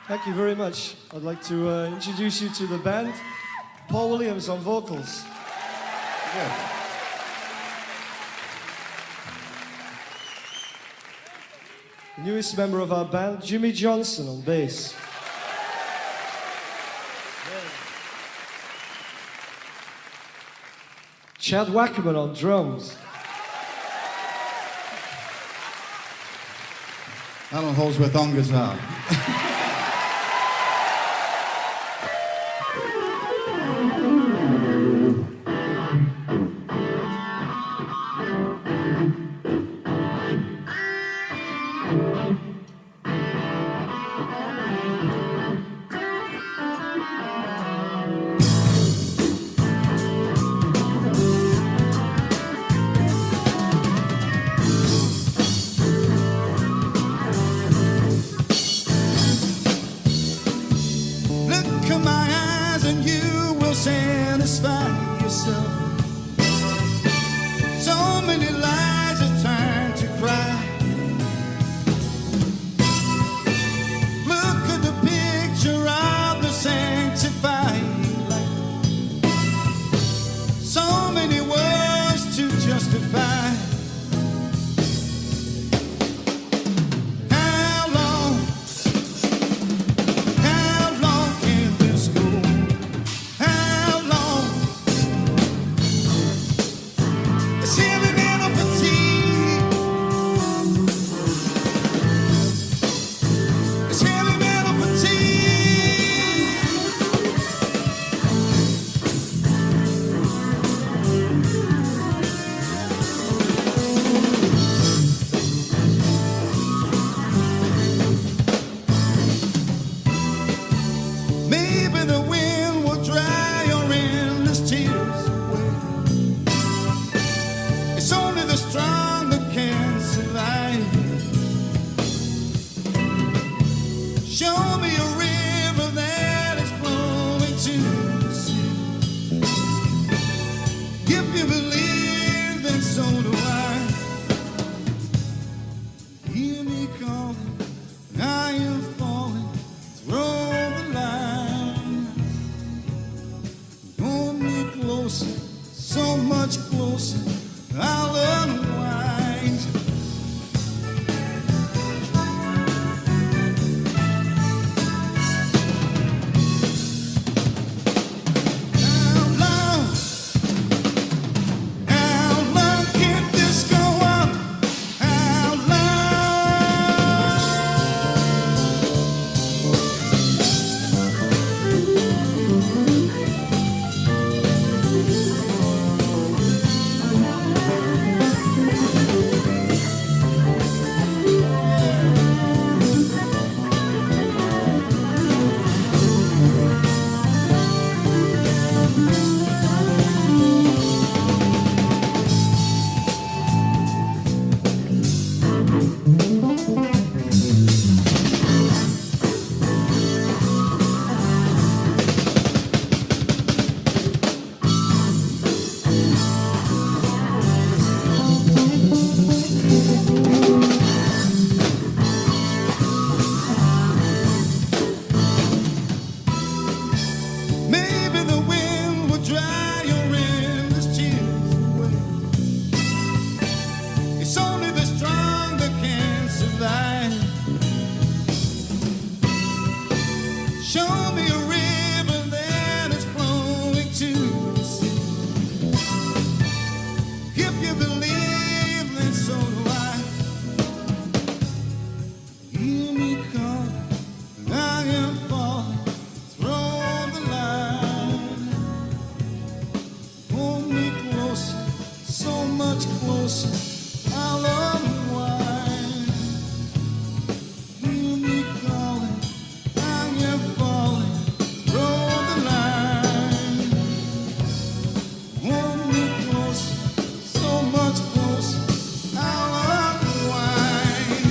Thank you very much. I'd like to introduce you to the band. Paul Williams on vocals. Yeah. The newest member of our band, Jimmy Johnson on bass. Chad Wackerman on drums. Allan Holdsworth on guitar. Satisfy yourself. So many lies are trying to cry. Look at the picture of the sanctified life. So many words to justify. Show me a river that is flowing to the sea. If you believe, then so do I. Hear me calling, I am falling. Throw the line. Hold me closer, so much closer. I'll unwind. Show me a river that is flowing to the sea. If you believe, then so do I. Hear me calling, I am falling. Throw the line. Hold me closer, so much closer. I'll unwind. Hear me calling, I am falling. Throw the line. Hold me closer, so much closer. I'll unwind.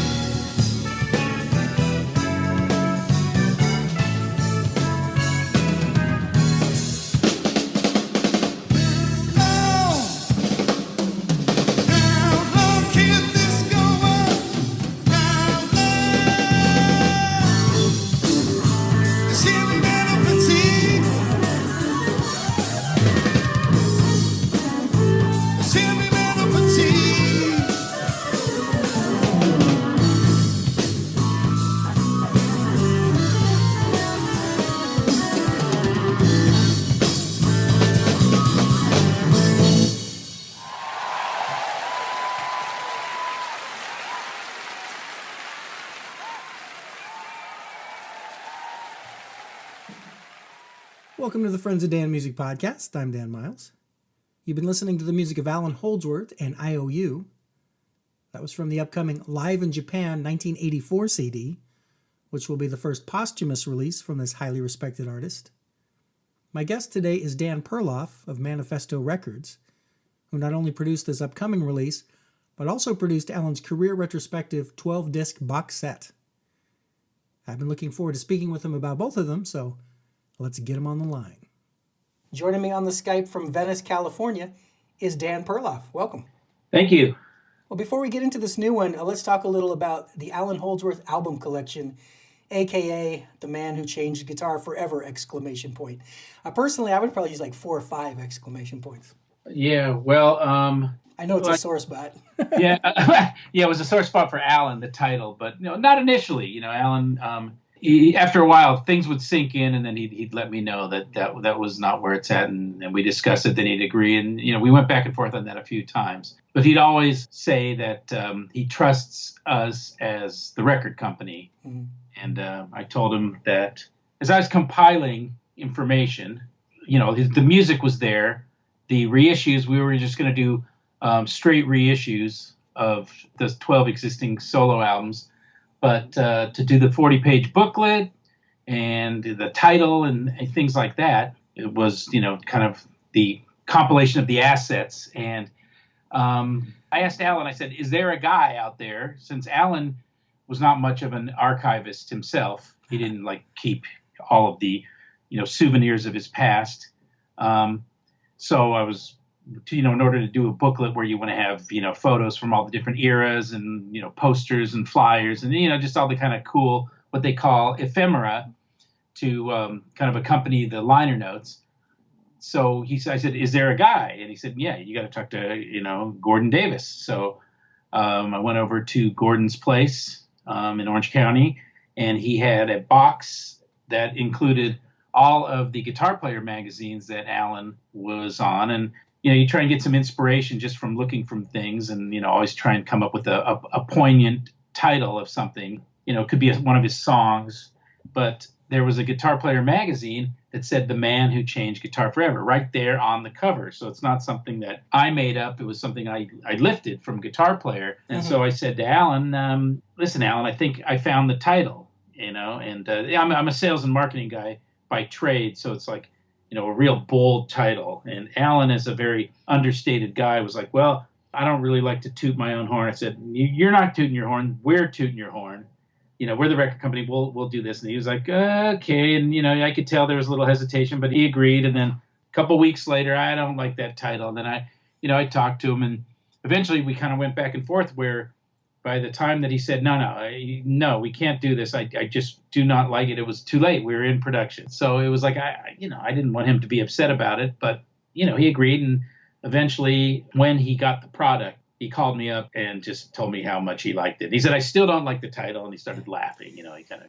Welcome to the Friends of Dan Music Podcast. I'm Dan Miles. You've been listening to the music of Allan Holdsworth and IOU. That was from the upcoming Live in Japan 1984 CD, which will be the first posthumous release from this highly respected artist. My guest today is Dan Perloff of Manifesto Records, who not only produced this upcoming release, but also produced Allan's career retrospective 12-disc box set. I've been looking forward to speaking with him about both of them, so let's get him on the line. Joining me on the Skype from Venice, California, is Dan Perloff. Welcome. Thank you. Well, before we get into this new one, let's talk a little about the Allan Holdsworth album collection, a.k.a. The Man Who Changed Guitar Forever, ! Personally, I would probably use like 4 or 5 exclamation points. Yeah, well, I know it's a sore spot. yeah, it was a sore spot for Allan, the title, but not initially. Allan, after a while, things would sink in, and then he'd let me know that was not where it's at, and we discussed it. Then he'd agree, and we went back and forth on that a few times. But he'd always say that he trusts us as the record company, and I told him that as I was compiling information, the music was there. The reissues, we were just going to do straight reissues of the 12 existing solo albums. But to do the 40-page booklet and the title and things like that, it was, kind of the compilation of the assets. And I asked Allan, I said, is there a guy out there, since Allan was not much of an archivist himself, he didn't keep all of the, souvenirs of his past. So I was, in order to do a booklet where you want to have, photos from all the different eras and, posters and flyers and, just all the kind of cool, what they call ephemera to kind of accompany the liner notes. So I said, is there a guy? And he said, yeah, you got to talk to, Gordon Davis. So I went over to Gordon's place in Orange County, and he had a box that included all of the guitar player magazines that Allan was on. And, you try and get some inspiration just from looking from things and, always try and come up with a poignant title of something. It could be one of his songs, but there was a guitar player magazine that said The Man Who Changed Guitar Forever right there on the cover. So it's not something that I made up. It was something I lifted from Guitar Player. And so I said to Allan, listen, Allan, I think I found the title, and I'm a sales and marketing guy by trade. So it's like, a real bold title. And Allan, is a very understated guy, was like, well, I don't really like to toot my own horn. I said, you're not tooting your horn. We're tooting your horn. We're the record company. We'll do this. And he was like, okay. And, I could tell there was a little hesitation, but he agreed. And then a couple weeks later, I don't like that title. And then I talked to him, and eventually we kind of went back and forth where by the time that he said, no, we can't do this. I just do not like it. It was too late. We were in production. So it was like, I didn't want him to be upset about it, but, he agreed. And eventually when he got the product, he called me up and just told me how much he liked it. He said, I still don't like the title. And he started laughing.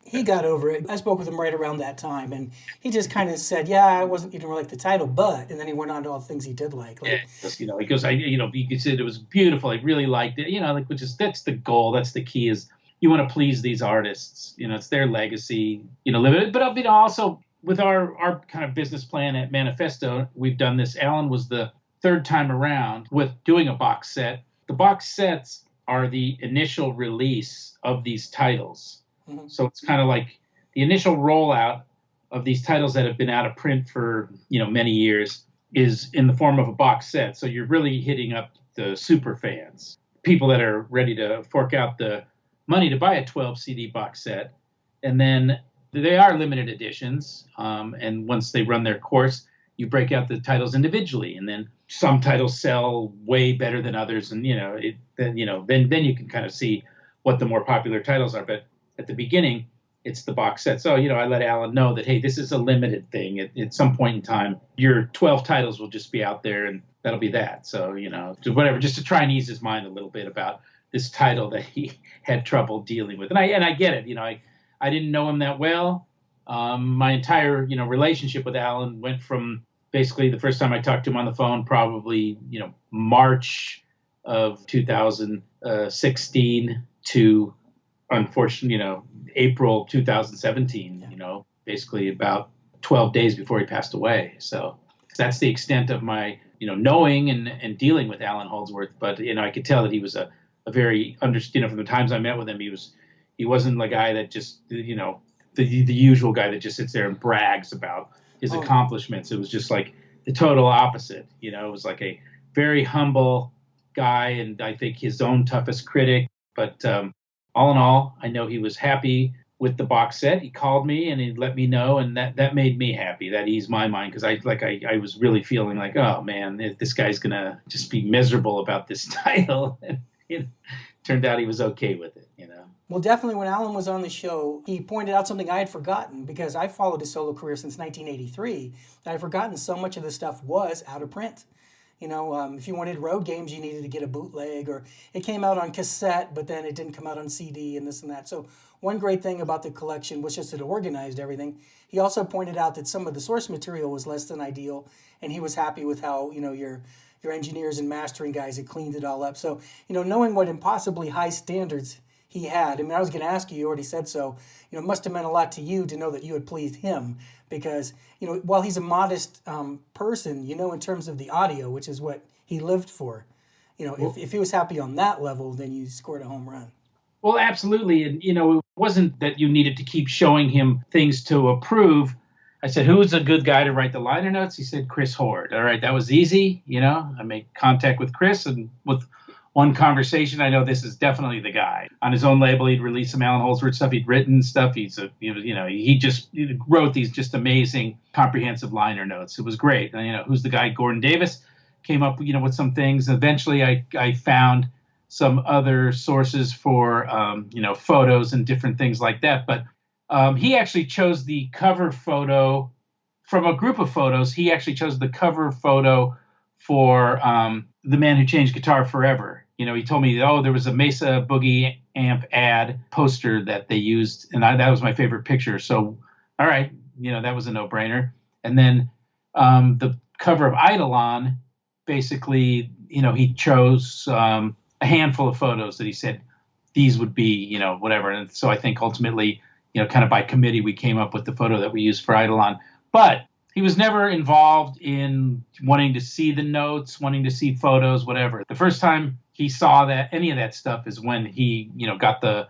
He got over it. I spoke with him right around that time, and he just kind of said, yeah, I wasn't even really like the title, but, and then he went on to all the things he did like. He goes, he said it was beautiful. I really liked it, which is, that's the goal. That's the key, is you want to please these artists. It's their legacy, live it. But also with our kind of business plan at Manifesto, we've done this. Allan was the third time around with doing a box set. The box sets are the initial release of these titles. Mm-hmm. So it's kind of like the initial rollout of these titles that have been out of print for, many years is in the form of a box set. So you're really hitting up the super fans, people that are ready to fork out the money to buy a 12 CD box set. And then they are limited editions. And once they run their course, you break out the titles individually, and then some titles sell way better than others, and then you can kind of see what the more popular titles are. But at the beginning, it's the box set. So I let Allan know that, hey, this is a limited thing. At some point in time, your 12 titles will just be out there, and that'll be that. So whatever, just to try and ease his mind a little bit about this title that he had trouble dealing with. And I get it. I didn't know him that well. My entire, relationship with Allan went from basically the first time I talked to him on the phone, probably, March of 2016 to, unfortunately, April 2017, basically about 12 days before he passed away. So that's the extent of my, knowing and dealing with Allan Holdsworth. But, I could tell that he was a very, from the times I met with him, he wasn't the guy that just, the usual guy that just sits there and brags about his accomplishments. It was just like the total opposite. It was like a very humble guy, and I think his own toughest critic. But all in all, I know he was happy with the box set. He called me and he let me know, and that made me happy. That eased my mind, because I was really feeling like, oh man, this guy's gonna just be miserable about this title. And turned out he was okay with it. Well, definitely when Allan was on the show, he pointed out something I had forgotten, because I followed his solo career since 1983. I had forgotten so much of the stuff was out of print. If you wanted road games, you needed to get a bootleg, or it came out on cassette, but then it didn't come out on CD and this and that. So one great thing about the collection was just that it organized everything. He also pointed out that some of the source material was less than ideal, and he was happy with how, your engineers and mastering guys had cleaned it all up. So, knowing what impossibly high standards he had. I was going to ask you, you already said so, it must have meant a lot to you to know that you had pleased him, because, while he's a modest person, in terms of the audio, which is what he lived for, if he was happy on that level, then you scored a home run. Well, absolutely. And, it wasn't that you needed to keep showing him things to approve. I said, who's a good guy to write the liner notes? He said, Chris Hord. All right, that was easy. I made contact with Chris, and with one conversation, I know this is definitely the guy. On his own label, he'd released some Allan Holdsworth stuff. He'd written stuff. He wrote these just amazing, comprehensive liner notes. It was great. And, who's the guy? Gordon Davis came up, with some things. Eventually, I found some other sources for, photos and different things like that. But he actually chose the cover photo from a group of photos. He actually chose the cover photo for The Man Who Changed Guitar Forever. He told me, there was a Mesa Boogie amp ad poster that they used, and that was my favorite picture. So, all right, that was a no-brainer. And then the cover of Eidolon, basically, he chose a handful of photos that he said these would be, whatever. And so I think ultimately, kind of by committee, we came up with the photo that we used for Eidolon. But he was never involved in wanting to see the notes, wanting to see photos, whatever. The first time he saw any of that stuff is when he, got the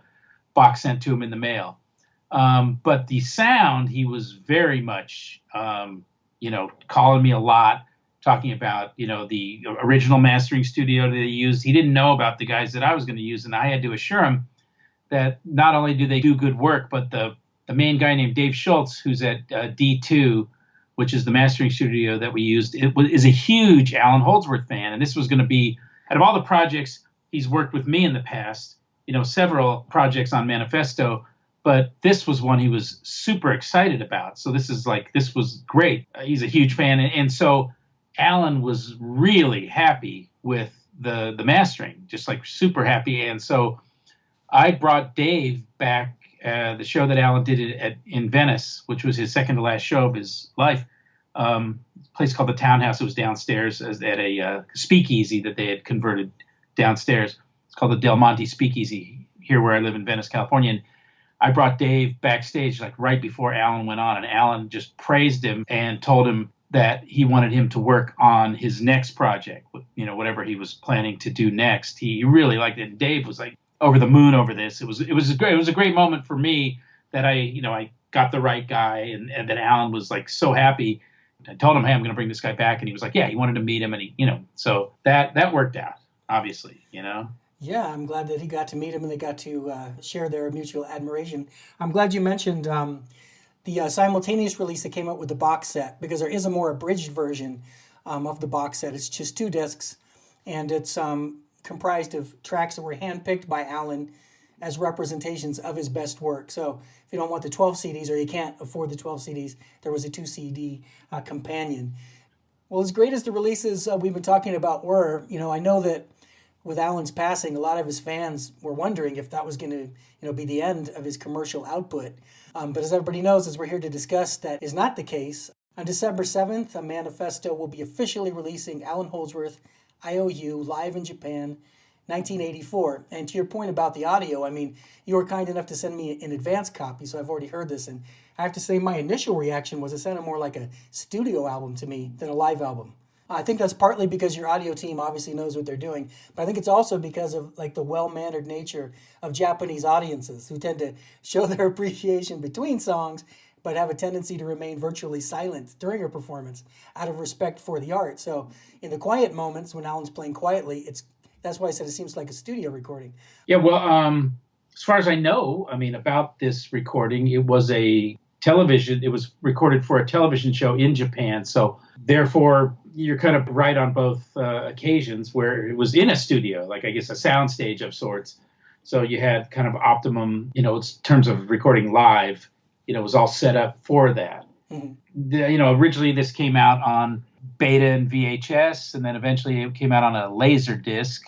box sent to him in the mail. But the sound, he was very much, calling me a lot, talking about, the original mastering studio that they used. He didn't know about the guys that I was going to use, and I had to assure him that not only do they do good work, but the main guy named Dave Schultz, who's at D2, which is the mastering studio that we used, is a huge Allan Holdsworth fan. And this was going to be, out of all the projects he's worked with me in the past, several projects on Manifesto, but this was one he was super excited about. So this was great. He's a huge fan. And so Allan was really happy with the mastering, just super happy. And so I brought Dave back, the show that Allan did in Venice, which was his second to last show of his life, a place called the Townhouse. It was downstairs at a speakeasy that they had converted downstairs. It's called the Del Monte Speakeasy here where I live in Venice, California. And I brought Dave backstage right before Allan went on, and Allan just praised him and told him that he wanted him to work on his next project, whatever he was planning to do next. He really liked it. And Dave was over the moon over this. It was a great moment for me that I got the right guy, and that Allan was so happy. I told him, hey, I'm going to bring this guy back, and he was like, yeah, he wanted to meet him, and so that worked out, obviously, Yeah, I'm glad that he got to meet him and they got to share their mutual admiration. I'm glad you mentioned the simultaneous release that came out with the box set, because there is a more abridged version of the box set. It's just 2 discs, and it's comprised of tracks that were handpicked by Allan as representations of his best work. So if you don't want the 12 CDs, or you can't afford the 12 CDs, there was a 2 CD companion. Well, as great as the releases we've been talking about were, I know that with Allan's passing, a lot of his fans were wondering if that was going to be the end of his commercial output. But as everybody knows, as we're here to discuss, that is not the case. On December 7th, Manifesto will be officially releasing Allan Holdsworth, IOU, live in Japan, 1984. And to your point about the audio, I mean, you were kind enough to send me an advance copy, so I've already heard this. And I have to say my initial reaction was it sounded more like a studio album to me than a live album. I think that's partly because your audio team obviously knows what they're doing, but I think it's also because of like the well-mannered nature of Japanese audiences who tend to show their appreciation between songs, but have a tendency to remain virtually silent during a performance out of respect for the art. So in the quiet moments when Allan's playing quietly, that's why I said it seems like a studio recording. Yeah, well, as far as I know, I mean, about this recording, it was it was recorded for a television show in Japan. So therefore, you're kind of right on both occasions where it was in a studio, like I guess a sound stage of sorts. So you had kind of optimum, in terms of recording live, it was all set up for that. Mm-hmm. Originally this came out on beta and VHS, and then eventually it came out on a laser disc.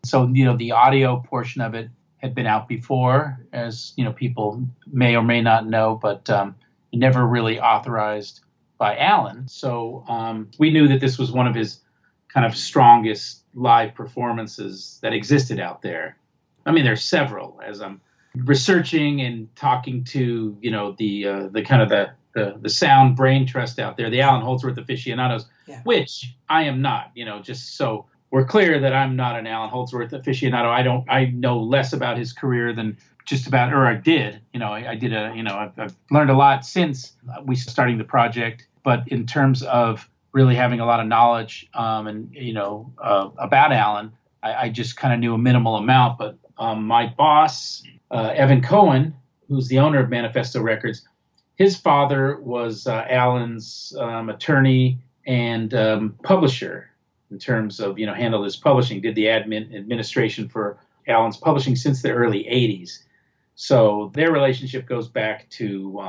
So, the audio portion of it had been out before, as, people may or may not know, but never really authorized by Allan. So we knew that this was one of his kind of strongest live performances that existed out there. I mean, there's several. As I'm researching and talking to, the kind of the sound brain trust out there, the Allan Holdsworth aficionados, which I am not, just so we're clear that I'm not an Allan Holdsworth aficionado. I know less about his career than just about, or I did, I've learned a lot since we starting the project, but in terms of really having a lot of knowledge, about Allan, I just kind of knew a minimal amount, but my boss, Evan Cohen, who's the owner of Manifesto Records, his father was Allan's attorney and publisher in terms of, handled his publishing, did the administration for Allan's publishing since the early 80s. So their relationship goes back to,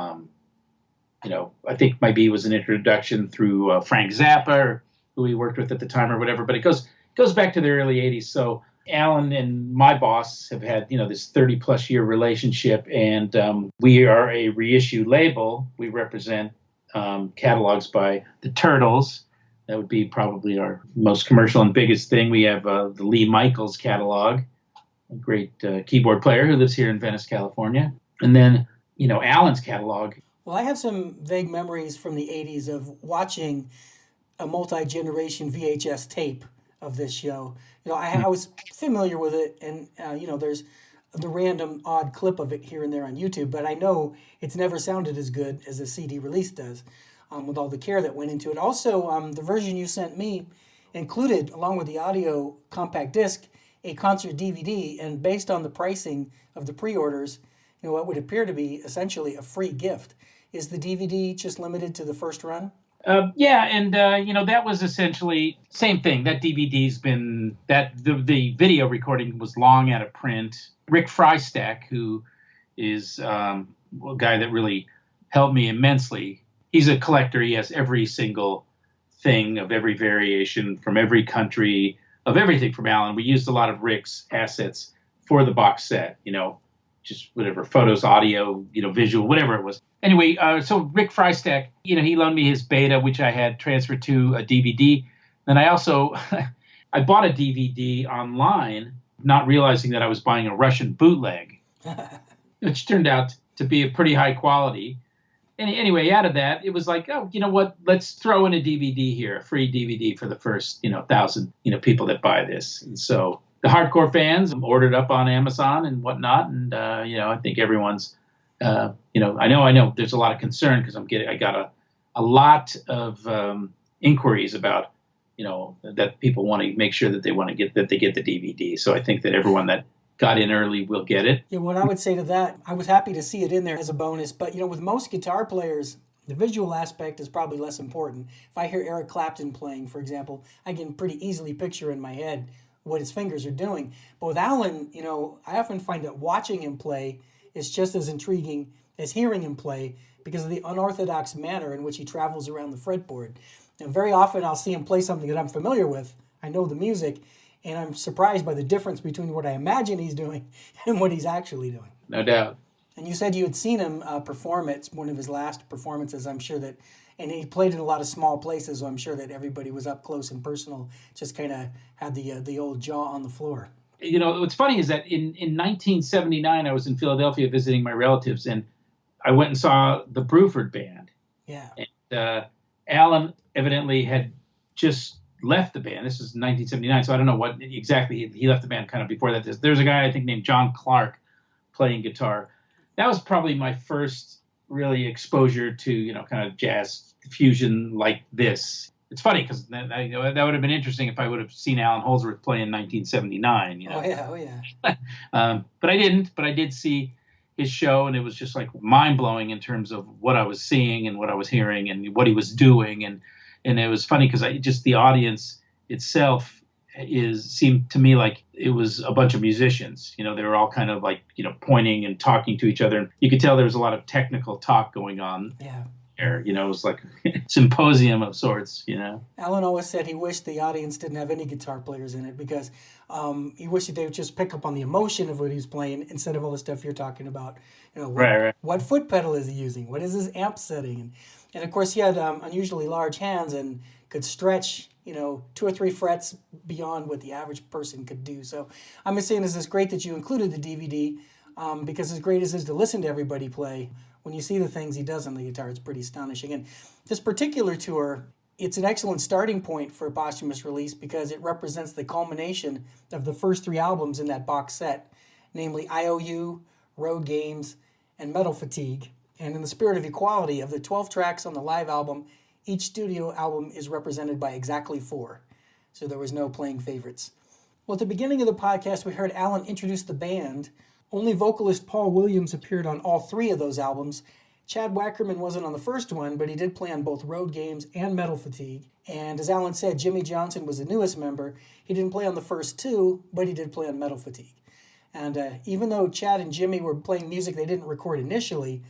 I think maybe it was an introduction through Frank Zappa, who he worked with at the time or whatever, but it goes back to the early 80s. So Allan and my boss have had, this 30 plus year relationship, and we are a reissue label. We represent catalogs by the Turtles. That would be probably our most commercial and biggest thing. We have the Lee Michaels catalog, a great keyboard player who lives here in Venice, California. And then, Allan's catalog. Well, I have some vague memories from the 80s of watching a multi-generation VHS tape of this show. I was familiar with it, and there's the random odd clip of it here and there on YouTube, but I know it's never sounded as good as a CD release does, with all the care that went into it. Also, the version you sent me included, along with the audio compact disc, a concert DVD, and based on the pricing of the pre-orders, what would appear to be essentially a free gift. Is the DVD just limited to the first run? That was essentially same thing. That DVD's been the video recording was long out of print. Rick Frystack, who is a guy that really helped me immensely. He's a collector. He has every single thing of every variation from every country of everything from Allan. We used a lot of Rick's assets for the box set. Just whatever, photos, audio, visual, whatever it was. Anyway, so Rick Frystack, he loaned me his beta, which I had transferred to a DVD. Then I also, I bought a DVD online, not realizing that I was buying a Russian bootleg, which turned out to be a pretty high quality. And anyway, out of that, it was like, oh, you know what? Let's throw in a DVD here, a free DVD for the first, 1,000, people that buy this. And so the hardcore fans ordered up on Amazon and whatnot. And, I think everyone's, I know there's a lot of concern because I got a lot of inquiries about, that people want to make sure that they get the DVD. So I think that everyone that got in early will get it. Yeah, what I would say to that, I was happy to see it in there as a bonus, but with most guitar players, the visual aspect is probably less important. If I hear Eric Clapton playing, for example, I can pretty easily picture in my head what his fingers are doing. But with Allan, I often find that watching him play is just as intriguing as hearing him play because of the unorthodox manner in which he travels around the fretboard. And very often I'll see him play something that I'm familiar with. I know the music, and I'm surprised by the difference between what I imagine he's doing and what he's actually doing. No doubt. And you said you had seen him perform at one of his last performances. I'm sure that, and he played in a lot of small places, so I'm sure that everybody was up close and personal, just kind of had the old jaw on the floor. what's funny is that in 1979, I was in Philadelphia visiting my relatives, and I went and saw the Bruford Band. Yeah. And Allan evidently had just left the band. This is 1979, so I don't know what exactly. He left the band kind of before that. There's a guy I think named John Clark playing guitar. That was probably my first really exposure to, kind of jazz fusion like this. It's funny because that would have been interesting if I would have seen Allan Holdsworth play in 1979. Oh yeah. But I didn't. But I did see his show, and it was just like mind blowing in terms of what I was seeing and what I was hearing and what he was doing, and it was funny because the audience itself seemed to me like it was a bunch of musicians. They were all kind of like pointing and talking to each other, and you could tell there was a lot of technical talk going on. Yeah. It was like a symposium of sorts, Allan always said he wished the audience didn't have any guitar players in it because he wished that they would just pick up on the emotion of what he was playing instead of all the stuff you're talking about. Right. What foot pedal is he using? What is his amp setting? And of course, he had unusually large hands and could stretch, 2 or 3 frets beyond what the average person could do. So I'm just saying it's great that you included the DVD because as great as it is to listen to everybody play, when you see the things he does on the guitar, it's pretty astonishing. And this particular tour, it's an excellent starting point for a posthumous release because it represents the culmination of the first 3 albums in that box set, namely IOU, Road Games, and Metal Fatigue. And in the spirit of equality, of the 12 tracks on the live album, each studio album is represented by exactly 4. So there was no playing favorites. Well, at the beginning of the podcast, we heard Allan introduce the band. Only vocalist Paul Williams appeared on all 3 of those albums. Chad Wackerman wasn't on the first one, but he did play on both Road Games and Metal Fatigue. And as Allan said, Jimmy Johnson was the newest member. He didn't play on the first 2, but he did play on Metal Fatigue. And even though Chad and Jimmy were playing music they didn't record initially,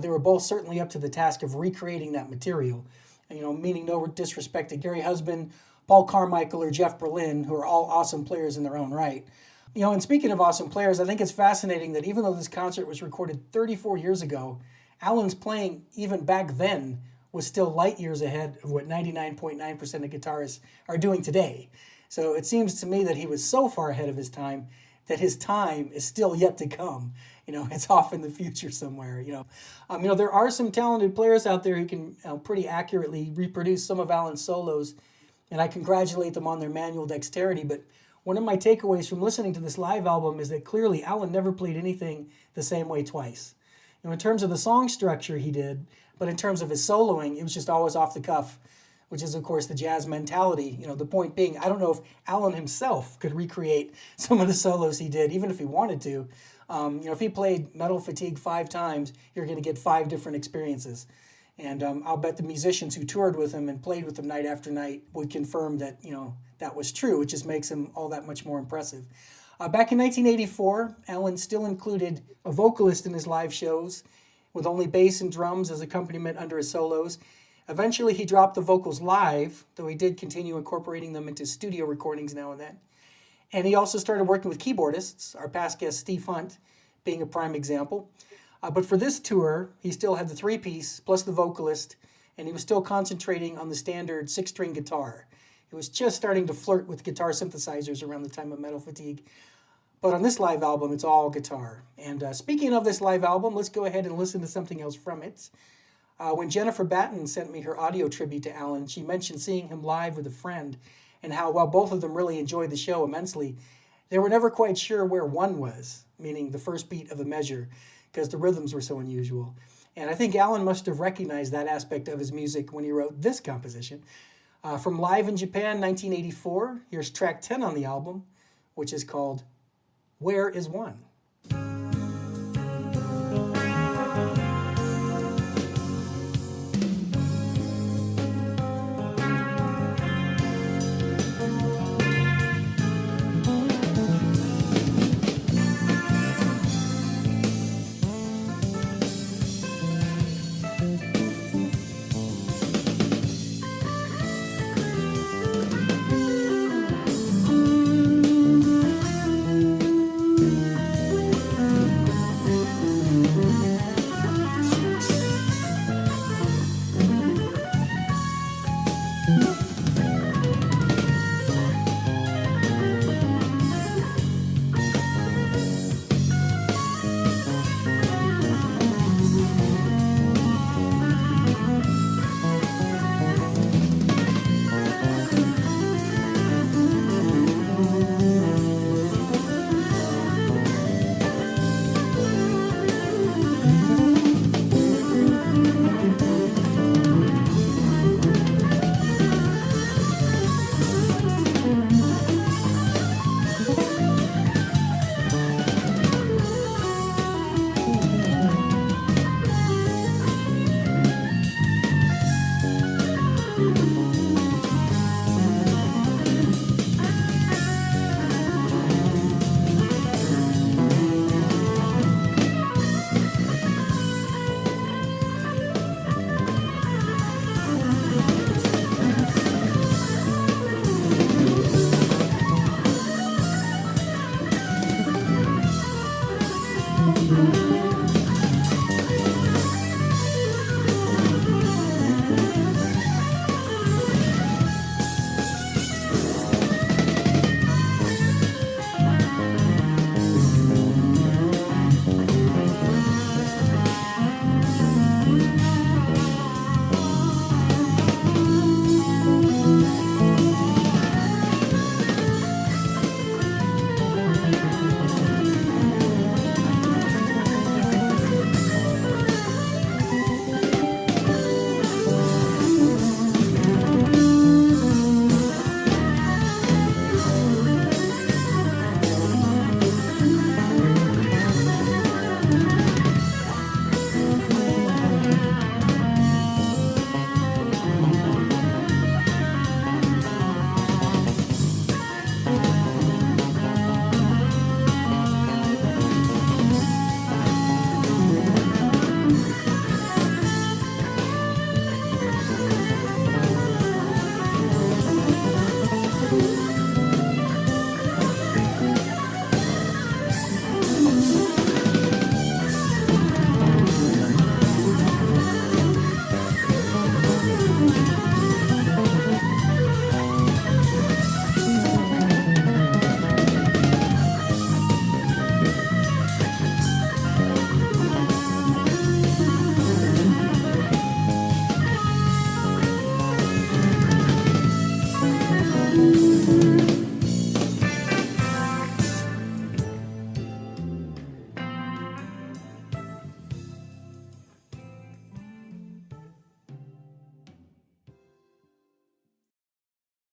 they were both certainly up to the task of recreating that material. Meaning no disrespect to Gary Husband, Paul Carmichael, or Jeff Berlin, who are all awesome players in their own right. And speaking of awesome players, I think it's fascinating that even though this concert was recorded 34 years ago, Allan's playing even back then was still light years ahead of what 99.9% of guitarists are doing today. So it seems to me that he was so far ahead of his time that his time is still yet to come. It's off in the future somewhere. There are some talented players out there who can pretty accurately reproduce some of Allan's solos, and I congratulate them on their manual dexterity. But one of my takeaways from listening to this live album is that clearly Allan never played anything the same way twice. In terms of the song structure, he did, but in terms of his soloing, it was just always off the cuff, which is, of course, the jazz mentality. The point being, I don't know if Allan himself could recreate some of the solos he did, even if he wanted to. If he played Metal Fatigue 5 times, you're going to get 5 different experiences. And I'll bet the musicians who toured with him and played with him night after night would confirm that, that was true. It just makes him all that much more impressive. Back in 1984, Allan still included a vocalist in his live shows with only bass and drums as accompaniment under his solos. Eventually, he dropped the vocals live, though he did continue incorporating them into studio recordings now and then. And he also started working with keyboardists, our past guest Steve Hunt being a prime example. But for this tour, he still had the 3-piece plus the vocalist, and he was still concentrating on the standard 6-string guitar. He was just starting to flirt with guitar synthesizers around the time of Metal Fatigue. But on this live album, it's all guitar. And speaking of this live album, let's go ahead and listen to something else from it. When Jennifer Batten sent me her audio tribute to Allan, she mentioned seeing him live with a friend and how, while both of them really enjoyed the show immensely, they were never quite sure where one was, meaning the first beat of a measure, because the rhythms were so unusual. And I think Allan must have recognized that aspect of his music when he wrote this composition. From Live in Japan, 1984, here's track 10 on the album, which is called Where is One?